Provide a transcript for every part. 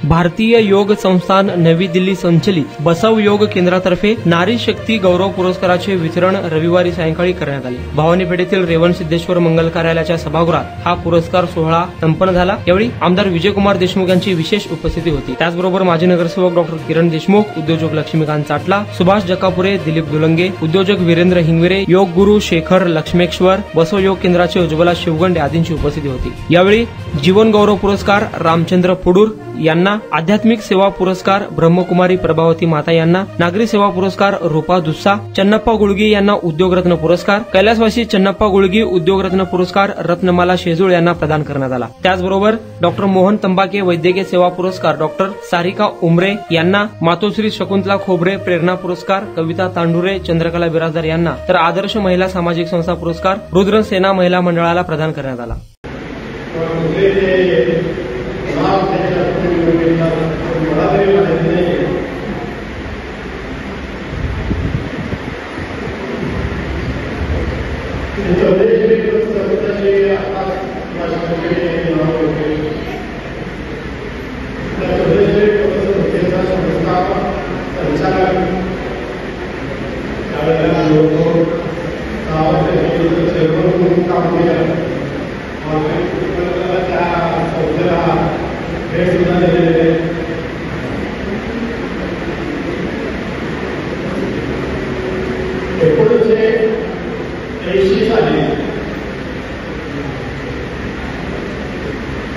भारतीय योग संस्थान नवी दिल्ली संचलित बसव योग केंद्रातर्फे नारी शक्ती गौरव पुरस्काराचे वितरण रविवारी सायंकाळी करण्यात आले। भवानी पेठेतील रेवण सिद्धेश्वर मंगल कार्यालयाच्या सभागृहात हा पुरस्कार सोहळा संपन्न झाला। यावेळी आमदार विजयकुमार देशमुख यांची विशेष उपस्थिती होती। त्याचबरोबर माजी नगरसेवक डॉक्टर किरण देशमुख, उद्योजक लक्ष्मीकांत चाटला, सुभाष जकापुरे, दिलीप दुलंगे, उद्योजक वीरेंद्र हिंगविरे, योग गुरु शेखर लक्ष्मेश्वर, बसव योग केंद्राचे उज्ज्वला शिवगंडे आदींची उपस्थिती होती। यावेळी जीवन गौरव पुरस्कार रामचंद्र पुडूर यांना, आध्यात्मिक सेवा पुरस्कार ब्रह्मकुमारी प्रभावती माता यांना, नागरी सेवा पुरस्कार रूपा दुस्सा, चन्नप्पा गुळगी यांना उद्योगरत्न पुरस्कार, कैलासवासी चन्नप्पा गुळगी उद्योगरत्न पुरस्कार रत्नमाला शेजूळ यांना प्रदान करण्यात आला। त्याचबरोबर डॉक्टर मोहन तंबाके वैद्यकीय सेवा पुरस्कार डॉक्टर सारिका उमरे यांना, मातोश्री शकुंतला खोबरे प्रेरणा पुरस्कार कविता तांडुरे चंद्रकला बिराजदार यांना, तर आदर्श महिला सामाजिक संस्था पुरस्कार रुद्र सेना महिला मंडळाला प्रदान करण्यात आला।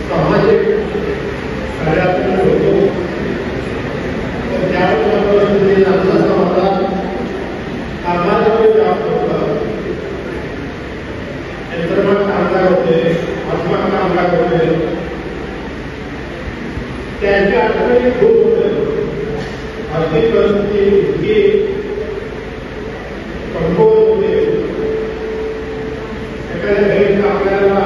सामाजिक कार्यातून होतो तर त्यावेळी आपल्या समाजात कामाचे व्याप होतं, यंत्रमाग कामगार होते, आत्मक कामगार होते, त्यांच्या अडचणी खूप होते। आर्थिक परिस्थिती इतकी कमकुवत होते, एखाद्या घरी कामगाराला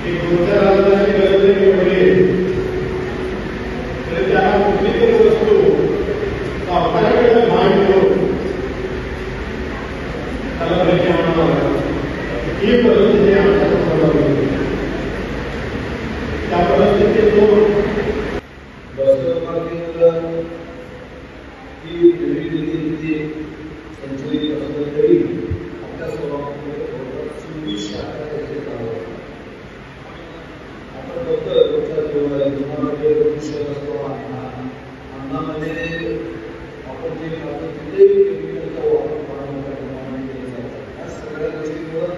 एक 2-4 हजाराची गरज जरी पडली तरी त्याला कुठलीतरी वस्तू आपल्याकडे भांड घेऊन त्याला पैसे आणावं लागतात। ही परिस्थिती आमच्या समोर होती। त्या परिस्थितीतून ही नवी दिल्ली संचलित असलं तरी आपल्या स्वभावामध्ये 24 शाखा त्याचे काम होतं। आपण बघतो रोजच्या जीवनामध्ये विषय असतो अन्नामध्ये आपण जे खातो तिथेही केमिकलचा वापर फार मोठ्या प्रमाणात केला जातो। या सगळ्या गोष्टींवर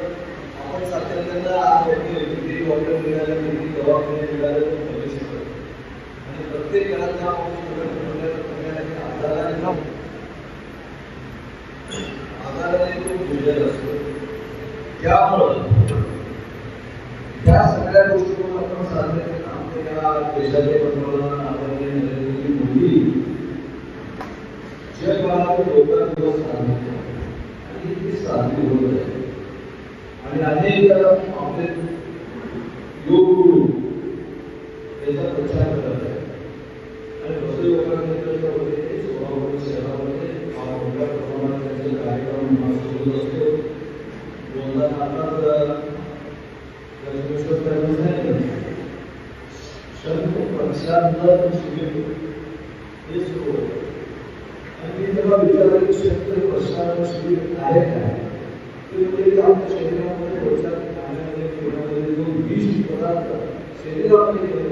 आपण सातत्यानं आरोग्य किती डॉक्टर मिळाले, किती दवाखाने मिळाले तो प्रवेश करतो आणि प्रत्येक घरात आधाराने तो गुजर असतो। त्यामुळं या सगळ्या गोष्टींवर आपण साधने काम केल्या। देशाचे पंतप्रधान आदरणीय नरेंद्र मोदी जगभरात योगा दिवस साजरे करतात आणि ही साजरी होत आहे आणि अनेक आपले योग गुरु याचा प्रचार करत आहेत आणि बसव योगाच्या वतीने सोलापूर शहरामध्ये हा मोठ्या प्रमाणात त्यांचे कार्यक्रम सुरू असतो। हे सुरू होतं आणि मी तेव्हा विचारलं की शेतकरी प्रशासन शिबिर आहे काय, ते आपल्या शरीरामध्ये रोजच्या खाण्यामध्ये पिण्यामध्ये जो विष पदार्थ शरीरामध्ये केले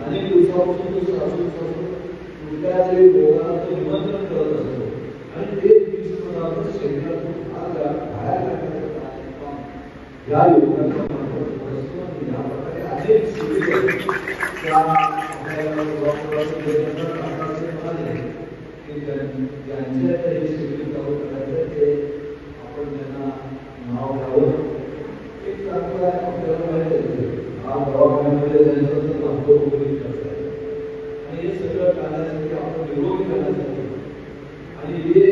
अनेक दिवसापासून तो साचून कुठल्या तरी रोगाला तो निमंत्रण करत असतो आणि ते विष पदार्थ शरीरातून बाहेर काढण्याचं काम या योगाच्या मार्फत या प्रकारे अनेक शिबिर ज्यांचे हे शिबिर चालू करायचं ते आपण त्यांना नाव घ्यावं। एक चांगलं आपल्याला माहिती आहे हा दवाखान्यामध्ये जायचं तर लाखो रुपये खर्च आहे आणि हे सगळं करण्यासाठी आपण निरोगी करण्यासाठी आणि हे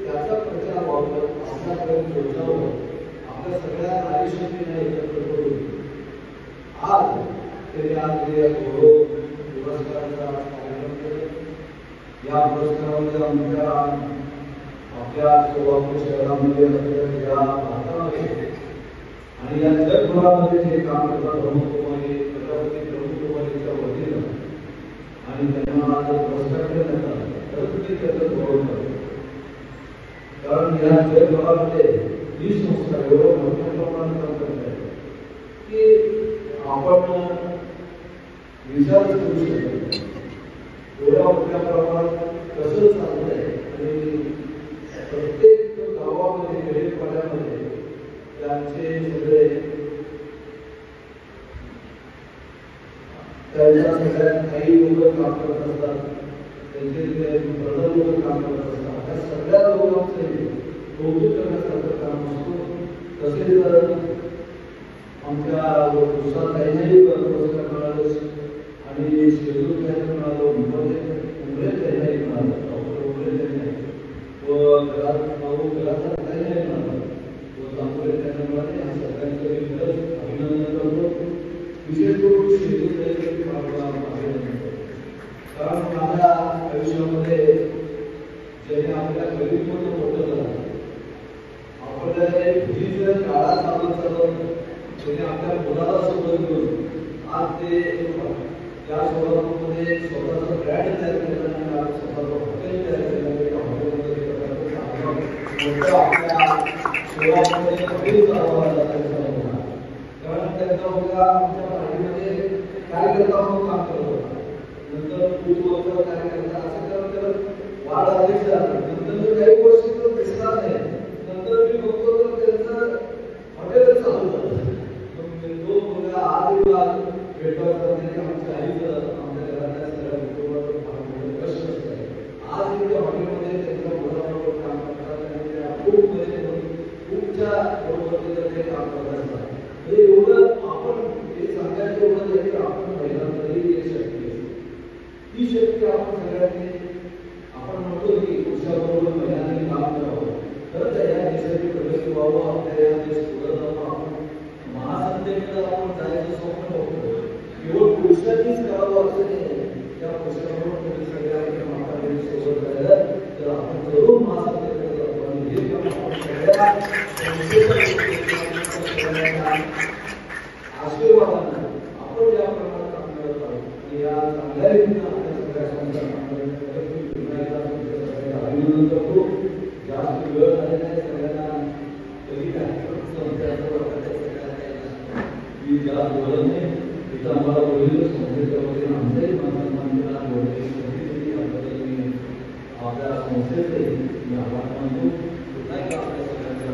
त्याचा प्रचार वापर आपल्यापर्यंत पोहोचावं, आपल्या सगळ्या नारीशक्तीने एकत्र करून आज तरी आज गौरव पुरस्काराचा कार्यक्रम केला। या पुरस्कारामध्ये आमच्या आपल्या सोलापूर शहरामध्ये असलेल्या या भारतामध्ये आणि या जगभरामध्ये जे काम करतात ब्रह्मकुमारी प्रजापती ब्रह्मकुमारीच्या वतीने आणि त्यांना जर पुरस्कार देण्यात आला तर तुम्ही त्याचं गौरव करा. कारण या जगभरामध्ये ही संस्था एवढं मोठ्या प्रमाणात काम करत आहे की आपण विचारच करू शकत नाही एवढ्या मोठ्या प्रमाणात कसं चाललंय. आणि प्रत्येक गावामध्ये खेडेपाड्यामध्ये त्यांचे सगळे त्यांच्या सगळ्यात काही लोक काम करत असतात, त्यांचे प्रधान लोक काम करत असतात. त्या सगळ्या लोकांचे कौतुक करण्यासारखं काम असतो. तसेच आमच्या दुसऱ्या पुरस्कार मिळाले आणि शेजूर त्यांना मिळालं, उमरे त्यांनाही मिळालं, डॉक्टर उमरे त्यांना व घराचा त्यांनाही मिळालं व तांबरे त्यांना मिळाले. या सगळ्यांचं मी खरंच अभिनंदन करतो. विशेष करून शेजूर त्यांच्यासाठी अभिनंदन करतो. कारण माझ्या आयुष्यामध्ये ज्याने आपल्या गरीबमधून मोठं झालं, आपल्याला भीतीच्या काळात चालत चालत त्याने आपल्या मुलाला सोबत घेऊन आज ते त्या सोलापूरमध्ये स्वतःचा ब्रँड तयार केला आणि स्वतःचं हॉटेल तयार केलं. हॉटेलमध्ये आपल्या सोलापूरमध्ये हॉटेल चालवायला जातात. कारण त्यांचा मुलगा आमच्या पार्टीमध्ये कार्यकर्ता म्हणून काम करत होता. नंतर पूर्व कार्यकर्ता असं करत वाढ अध्यक्ष झाला. नंतर काही वर्ष तर दिसणार नाही. नंतर मी बघतो तर त्यांचं हॉटेलच चालू झालं. तो मुलगा आज भेटवत आमच्या आईचं आमच्या घरातल्या सगळ्या कुटुंबाचं फार मोठं कष्ट असतं. आज इथे हॉटेलमध्ये त्यांच्या मुलाबरोबर काम करतात आणि त्या खूपच्या बरोबर ते काम करत असतात. म्हणजे एवढं आपण हे सांगायचं एवढं नाही की आपण महिलांमध्ये एक शक्ती आहे. ती शक्ती आपण सगळ्यांनी आपण म्हणतो की पुरुषाबरोबर महिलांनी काम करावं. खरंच या देशाची प्रगती व्हावं, आपल्या या देश पुढे जावं. आपण महासत्तेकडे आपण जायचं स्वप्न बघतो. केवळ पुरुषांनीच करावं असं नाही. त्या पुरुषाबरोबर तुम्ही सगळ्या माता सोबत राहिलं तर आपण जरूर महासत्तेकडे जातो. आणि हे काम आपण सगळ्या आशीर्वादानं आपण ज्या प्रमाणात काम करत आहोत या चांगल्या रीतीनं आपल्या सगळ्या संस्थांना अभिनंदन करतो. जास्त वेळ झालेला आहे सगळ्यांना कधी की ज्या बोलत नाही तिथं आम्हाला बोललेलं संस्थेच्या वतीने आमच्याही मंदिराला आपल्या संस्थेचे मी आभार मानतो. पुन्हा एकदा आपल्या सगळ्यांच्या